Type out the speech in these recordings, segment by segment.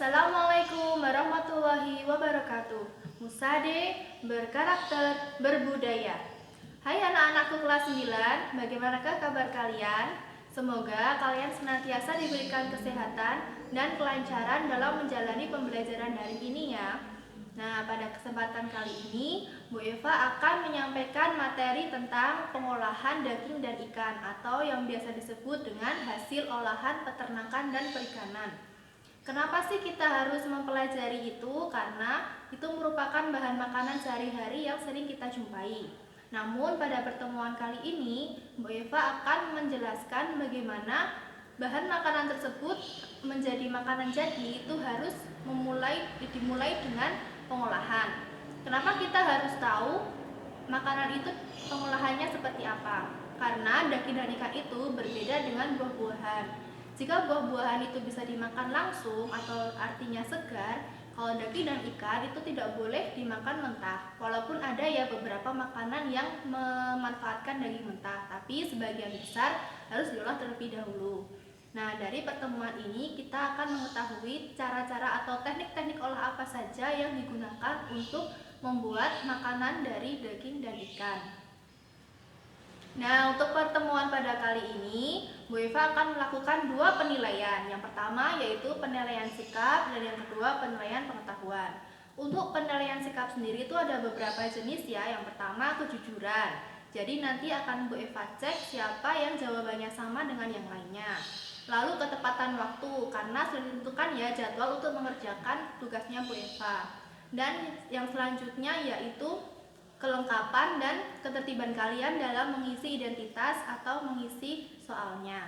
Assalamualaikum warahmatullahi wabarakatuh. Musade, berkarakter, berbudaya. Hai anak-anakku kelas 9, bagaimanakah kabar kalian? Semoga kalian senantiasa diberikan kesehatan dan kelancaran dalam menjalani pembelajaran daring ini ya. Nah, pada kesempatan kali ini, Bu Eva akan menyampaikan materi tentang pengolahan daging dan ikan atau yang biasa disebut dengan hasil olahan peternakan dan perikanan. Kenapa sih kita harus mempelajari itu? Karena itu merupakan bahan makanan sehari-hari yang sering kita jumpai. Namun pada pertemuan kali ini, Bu Eva akan menjelaskan bagaimana bahan makanan tersebut menjadi makanan jadi itu harus dimulai dengan pengolahan. Kenapa kita harus tahu makanan itu pengolahannya seperti apa? Karena daging dan ikan itu berbeda dengan buah-buahan. Jika buah-buahan itu bisa dimakan langsung atau artinya segar, kalau daging dan ikan itu tidak boleh dimakan mentah. Walaupun ada ya beberapa makanan yang memanfaatkan daging mentah, tapi sebagian besar harus diolah terlebih dahulu. Nah, dari pertemuan ini kita akan mengetahui cara-cara atau teknik-teknik olah apa saja yang digunakan untuk membuat makanan dari daging dan ikan. Nah, untuk pertemuan pada kali ini, Bu Eva akan melakukan dua penilaian. Yang pertama yaitu penilaian sikap dan yang kedua penilaian pengetahuan. Untuk penilaian sikap sendiri itu ada beberapa jenis ya. Yang pertama kejujuran. Jadi nanti akan Bu Eva cek siapa yang jawabannya sama dengan yang lainnya. Lalu ketepatan waktu, karena sudah ditentukan ya jadwal untuk mengerjakan tugasnya Bu Eva. Dan yang selanjutnya yaitu kelengkapan dan ketertiban kalian dalam mengisi identitas atau mengisi soalnya.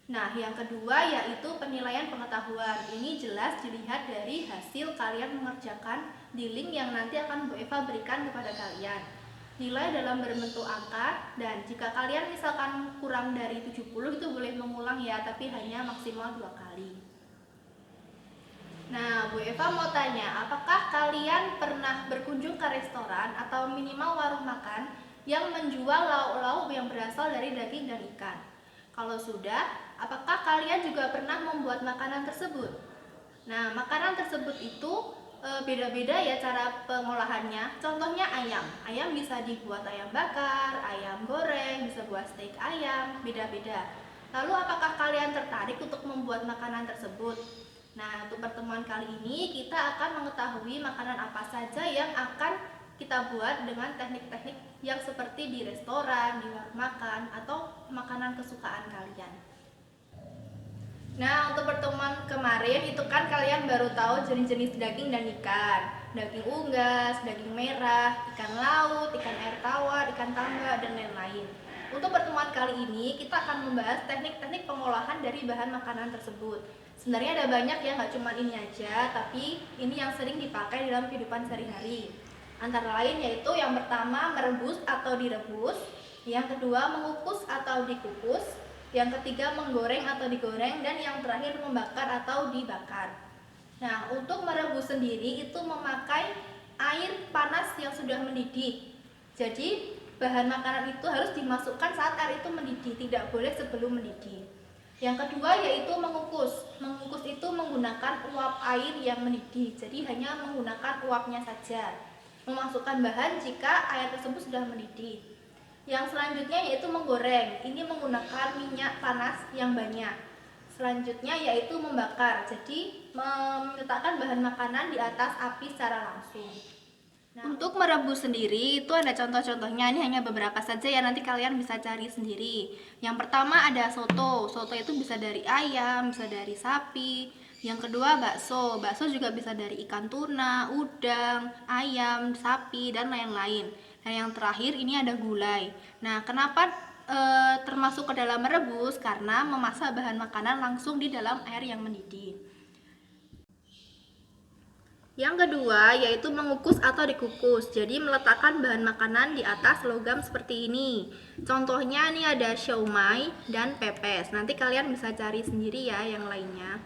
Nah, yang kedua yaitu penilaian pengetahuan. Ini jelas dilihat dari hasil kalian mengerjakan di link yang nanti akan Bu Eva berikan kepada kalian. Nilai dalam berbentuk angka, dan jika kalian misalkan kurang dari 70 itu boleh mengulang ya, tapi hanya maksimal 2 kali. Nah, Bu Eva mau tanya, apakah kalian pernah berkunjung ke restoran atau minimal warung makan yang menjual lauk-lauk yang berasal dari daging dan ikan? Kalau sudah, apakah kalian juga pernah membuat makanan tersebut? Nah, makanan tersebut itu beda-beda ya cara pengolahannya. Contohnya ayam. Ayam bisa dibuat ayam bakar, ayam goreng, bisa buat steak ayam, beda-beda. Lalu apakah kalian tertarik untuk membuat makanan tersebut? Nah, untuk pertemuan kali ini kita akan mengetahui makanan apa saja yang akan kita buat dengan teknik-teknik yang seperti di restoran, di warung makan, atau makanan kesukaan kalian. Nah, untuk pertemuan kemarin itu kan kalian baru tahu jenis-jenis daging dan ikan. Daging unggas, daging merah, ikan laut, ikan air tawar, ikan tangga, dan lain-lain. Untuk pertemuan kali ini kita akan membahas teknik-teknik pengolahan dari bahan makanan tersebut. Sebenarnya ada banyak ya, nggak cuma ini aja, tapi ini yang sering dipakai dalam kehidupan sehari-hari. Antara lain yaitu yang pertama merebus atau direbus, yang kedua mengukus atau dikukus, yang ketiga menggoreng atau digoreng, dan yang terakhir membakar atau dibakar. Nah, untuk merebus sendiri itu memakai air panas yang sudah mendidih. Jadi bahan makanan itu harus dimasukkan saat air itu mendidih, tidak boleh sebelum mendidih. Yang kedua yaitu mengukus. Mengukus itu menggunakan uap air yang mendidih, jadi hanya menggunakan uapnya saja. Memasukkan bahan jika air tersebut sudah mendidih. Yang selanjutnya yaitu menggoreng. Ini menggunakan minyak panas yang banyak. Selanjutnya yaitu membakar. Jadi meletakkan bahan makanan di atas api secara langsung. Nah, untuk merebus sendiri itu ada contoh-contohnya, ini hanya beberapa saja ya, nanti kalian bisa cari sendiri. Yang pertama ada soto. Soto itu bisa dari ayam, bisa dari sapi. Yang kedua bakso. Bakso juga bisa dari ikan tuna, udang, ayam, sapi, dan lain-lain. Nah, yang terakhir ini ada gulai. Nah, kenapa termasuk ke dalam merebus? Karena memasak bahan makanan langsung di dalam air yang mendidih. Yang kedua yaitu mengukus atau dikukus. Jadi meletakkan bahan makanan di atas logam seperti ini. Contohnya ini ada siomay dan pepes. Nanti kalian bisa cari sendiri ya yang lainnya.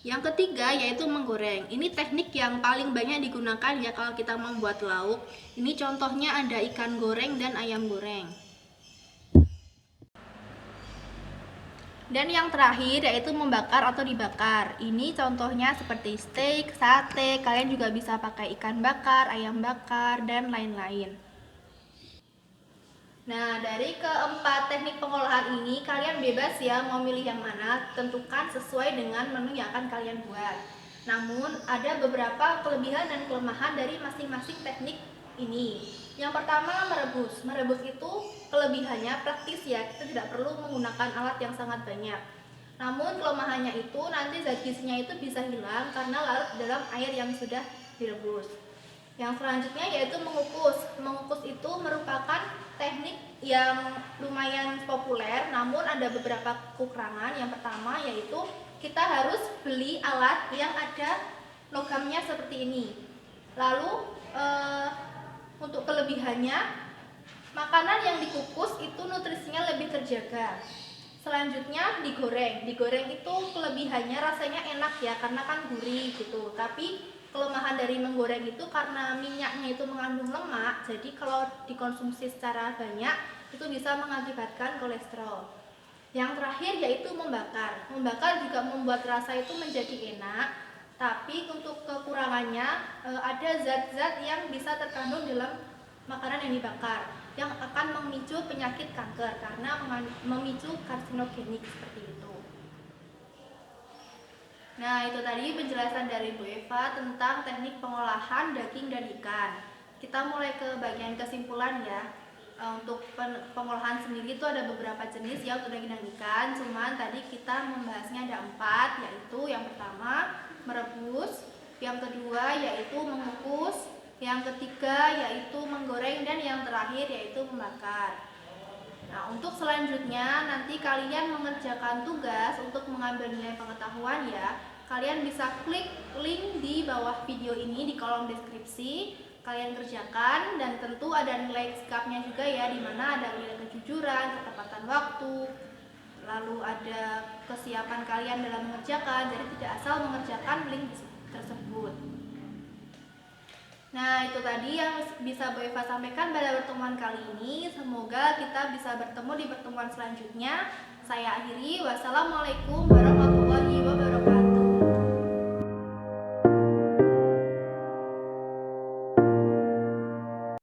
Yang ketiga yaitu menggoreng. Ini teknik yang paling banyak digunakan ya kalau kita membuat lauk. Ini contohnya ada ikan goreng dan ayam goreng. Dan yang terakhir yaitu membakar atau dibakar. Ini contohnya seperti steak, sate, kalian juga bisa pakai ikan bakar, ayam bakar, dan lain-lain. Nah, dari keempat teknik pengolahan ini, kalian bebas ya mau milih yang mana, tentukan sesuai dengan menu yang akan kalian buat. Namun, ada beberapa kelebihan dan kelemahan dari masing-masing teknik ini. Yang pertama, merebus. Merebus itu kelebihannya praktis ya, kita tidak perlu menggunakan alat yang sangat banyak. Namun, kelemahannya itu nanti zat gizinya itu bisa hilang karena larut dalam air yang sudah direbus. Yang selanjutnya yaitu mengukus. Mengukus itu merupakan teknik yang lumayan populer, namun ada beberapa kekurangan. Yang pertama yaitu kita harus beli alat yang ada logamnya seperti ini. Lalu untuk kelebihannya, makanan yang dikukus itu nutrisinya lebih terjaga. Selanjutnya digoreng. Digoreng itu kelebihannya rasanya enak ya, karena kan gurih gitu. Tapi kelemahan dari menggoreng itu karena minyaknya itu mengandung lemak, jadi kalau dikonsumsi secara banyak itu bisa mengakibatkan kolesterol. Yang terakhir yaitu membakar. Membakar juga membuat rasa itu menjadi enak, tapi untuk kekurangannya ada zat-zat yang bisa terkandung dalam makanan yang dibakar yang akan memicu penyakit kanker karena memicu karsinogenik seperti itu. Nah, itu tadi penjelasan dari Bu Eva tentang teknik pengolahan daging dan ikan. Kita mulai ke bagian kesimpulan ya. Untuk pengolahan sendiri itu ada beberapa jenis ya untuk daging dan ikan. Cuman tadi kita membahasnya ada 4, yaitu yang pertama merebus, yang kedua yaitu mengukus, yang ketiga yaitu menggoreng, dan yang terakhir yaitu membakar. Nah, untuk selanjutnya nanti kalian mengerjakan tugas untuk mengambil nilai pengetahuan ya. Kalian bisa klik link di bawah video ini di kolom deskripsi. Kalian kerjakan dan tentu ada nilai sikapnya juga ya, di mana ada nilai kejujuran, ketepatan waktu, lalu ada kesiapan kalian dalam mengerjakan. Jadi tidak asal mengerjakan link tersebut. Nah, itu tadi yang bisa Bu Eva sampaikan pada pertemuan kali ini. Semoga kita bisa bertemu di pertemuan selanjutnya. Saya akhiri. Wassalamualaikum warahmatullahi wabarakatuh.